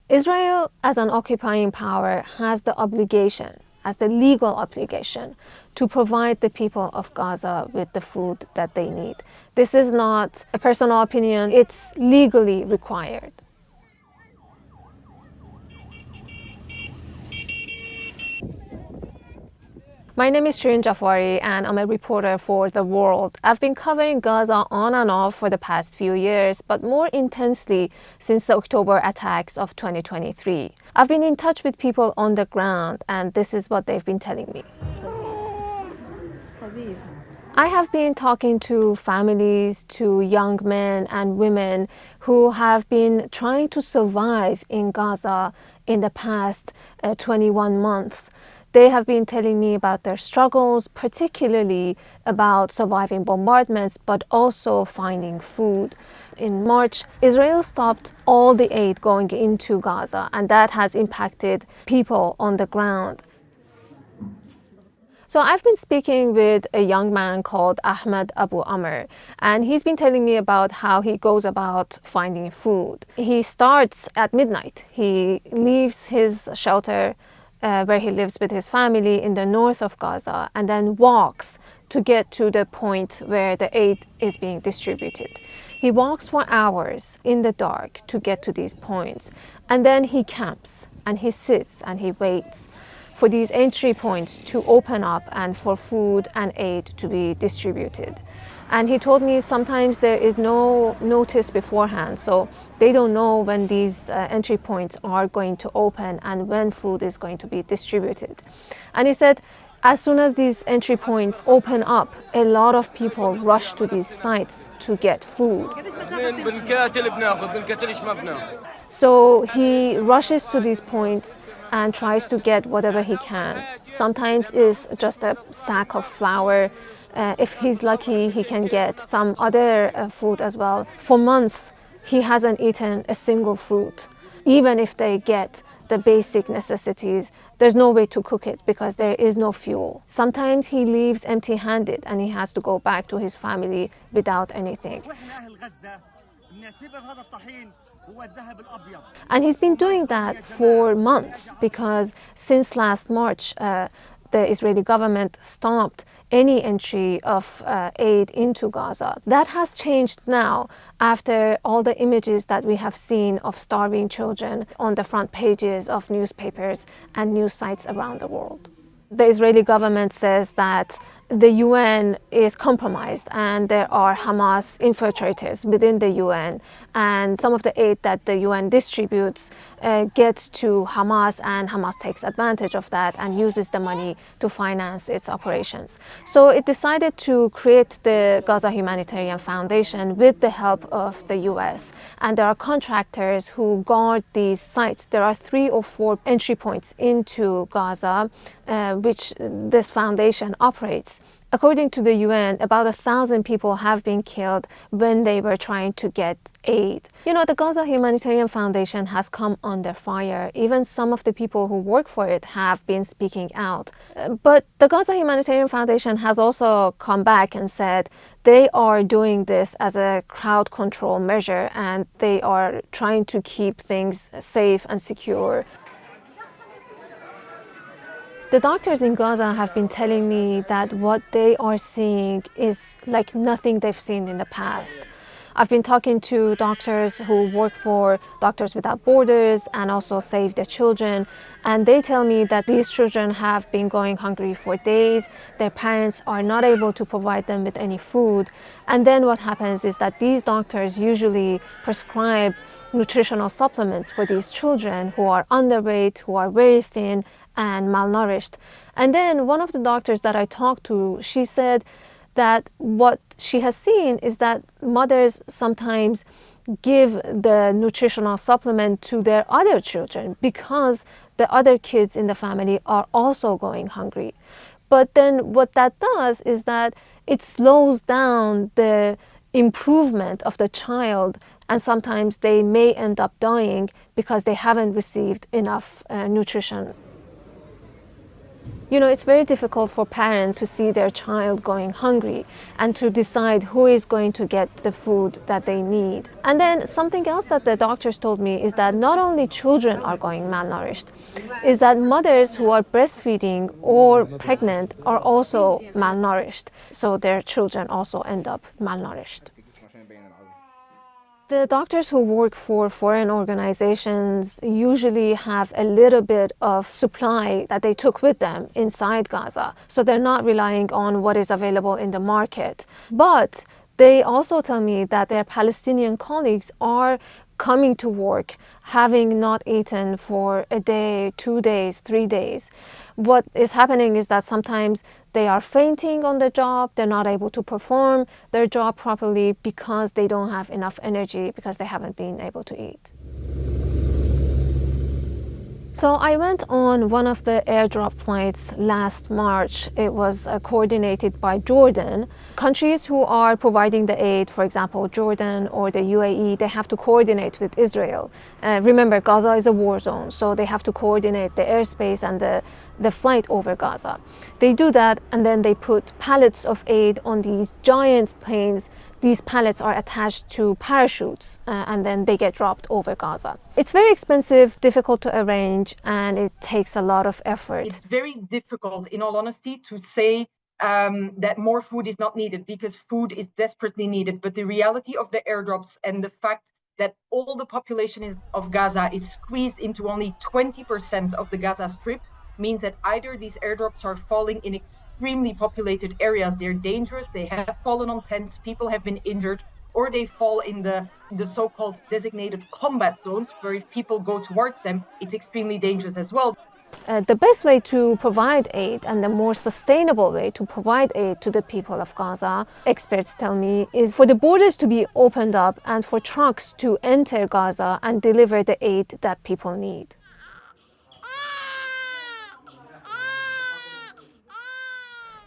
Israel, as an occupying power, has the obligation, as the legal obligation, to provide the people of Gaza with the food that they need. This is not a personal opinion, it's legally required. My name is Shirin Jaafari and I'm a reporter for The World. I've been covering Gaza on and off for the past few years, but more intensely since the October attacks of 2023. I've been in touch with people on the ground and this is what they've been telling me. I have been talking to families, to young men and women who have been trying to survive in Gaza in the past 21 months. They have been telling me about their struggles, particularly about surviving bombardments, but also finding food. In March, Israel stopped all the aid going into Gaza, and that has impacted people on the ground. So I've been speaking with a young man called Ahmed Abu Amr, and he's been telling me about how he goes about finding food. He starts at midnight. He leaves his shelter where he lives with his family in the north of Gaza and then walks to get to the point where the aid is being distributed. He walks for hours in the dark to get to these points, and then he camps and he sits and he waits for these entry points to open up and for food and aid to be distributed. And he told me sometimes there is no notice beforehand, so they don't know when these entry points are going to open and when food is going to be distributed. And he said, as soon as these entry points open up, a lot of people rush to these sites to get food. So he rushes to these points and tries to get whatever he can. Sometimes it's just a sack of flour. If he's lucky, he can get some other food as well. For months, he hasn't eaten a single fruit. Even if they get the basic necessities, there's no way to cook it because there is no fuel. Sometimes he leaves empty-handed and he has to go back to his family without anything. And he's been doing that for months because since last March, the Israeli government stopped any entry of aid into Gaza. That has changed now after all the images that we have seen of starving children on the front pages of newspapers and news sites around the world. The Israeli government says that the UN is compromised and there are Hamas infiltrators within the UN, and some of the aid that the UN distributes gets to Hamas, and Hamas takes advantage of that and uses the money to finance its operations. So it decided to create the Gaza Humanitarian Foundation with the help of the US, and there are contractors who guard these sites. There are 3 or 4 entry points into Gaza which this foundation operates. According to the UN, about 1,000 people have been killed when they were trying to get aid. You know, the Gaza Humanitarian Foundation has come under fire. Even some of the people who work for it have been speaking out. But the Gaza Humanitarian Foundation has also come back and said they are doing this as a crowd control measure and they are trying to keep things safe and secure. The doctors in Gaza have been telling me that what they are seeing is like nothing they've seen in the past. I've been talking to doctors who work for Doctors Without Borders and also Save the Children, and they tell me that these children have been going hungry for days. Their parents are not able to provide them with any food. And then what happens is that these doctors usually prescribe nutritional supplements for these children who are underweight, who are very thin and malnourished. And then one of the doctors that I talked to, she said that what she has seen is that mothers sometimes give the nutritional supplement to their other children because the other kids in the family are also going hungry. But then what that does is that it slows down the improvement of the child, and sometimes they may end up dying because they haven't received enough nutrition. You know, it's very difficult for parents to see their child going hungry and to decide who is going to get the food that they need. And then something else that the doctors told me is that not only children are going malnourished, is that mothers who are breastfeeding or pregnant are also malnourished. So their children also end up malnourished. The doctors who work for foreign organizations usually have a little bit of supply that they took with them inside Gaza, so they're not relying on what is available in the market. But they also tell me that their Palestinian colleagues are coming to work having not eaten for a day, 2 days, 3 days. What is happening is that sometimes they are fainting on the job, they're not able to perform their job properly because they don't have enough energy, because they haven't been able to eat. So I went on one of the airdrop flights last March. It was coordinated by Jordan. Countries who are providing the aid, for example, Jordan or the UAE, they have to coordinate with Israel. Remember, Gaza is a war zone, so they have to coordinate the airspace and the flight over Gaza. They do that, and then they put pallets of aid on these giant planes. These pallets are attached to parachutes, and then they get dropped over Gaza. It's very expensive, difficult to arrange, and it takes a lot of effort. It's very difficult, in all honesty, to say that more food is not needed, because food is desperately needed. But the reality of the airdrops and the fact that all the population of Gaza is squeezed into only 20% of the Gaza Strip means that either these airdrops are falling in extremely populated areas, they're dangerous, they have fallen on tents, people have been injured, or they fall in the so-called designated combat zones, where if people go towards them, it's extremely dangerous as well. The best way to provide aid, and the more sustainable way to provide aid to the people of Gaza, experts tell me, is for the borders to be opened up and for trucks to enter Gaza and deliver the aid that people need.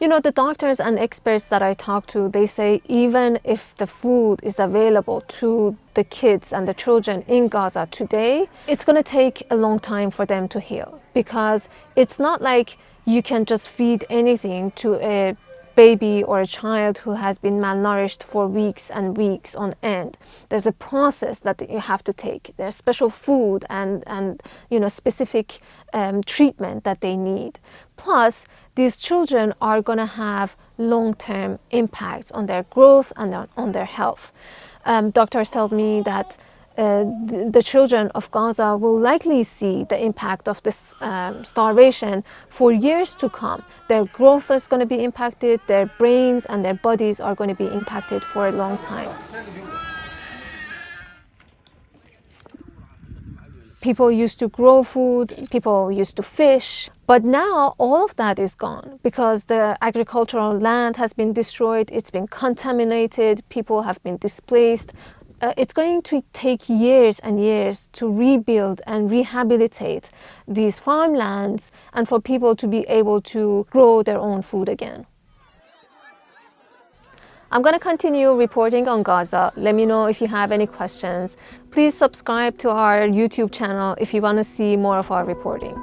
You know, the doctors and experts that I talk to, they say even if the food is available to the kids and the children in Gaza today, it's going to take a long time for them to heal, because it's not like you can just feed anything to a baby or a child who has been malnourished for weeks and weeks on end. There's a process that you have to take. There's special food and you know, specific treatment that they need. Plus, these children are going to have long-term impacts on their growth and on their health. Doctors tell me that the children of Gaza will likely see the impact of this starvation for years to come. Their growth is going to be impacted, their brains and their bodies are going to be impacted for a long time. People used to grow food, people used to fish, but now all of that is gone because the agricultural land has been destroyed, it's been contaminated, people have been displaced. It's going to take years and years to rebuild and rehabilitate these farmlands and for people to be able to grow their own food again. I'm going to continue reporting on Gaza. Let me know if you have any questions. Please subscribe to our YouTube channel if you want to see more of our reporting.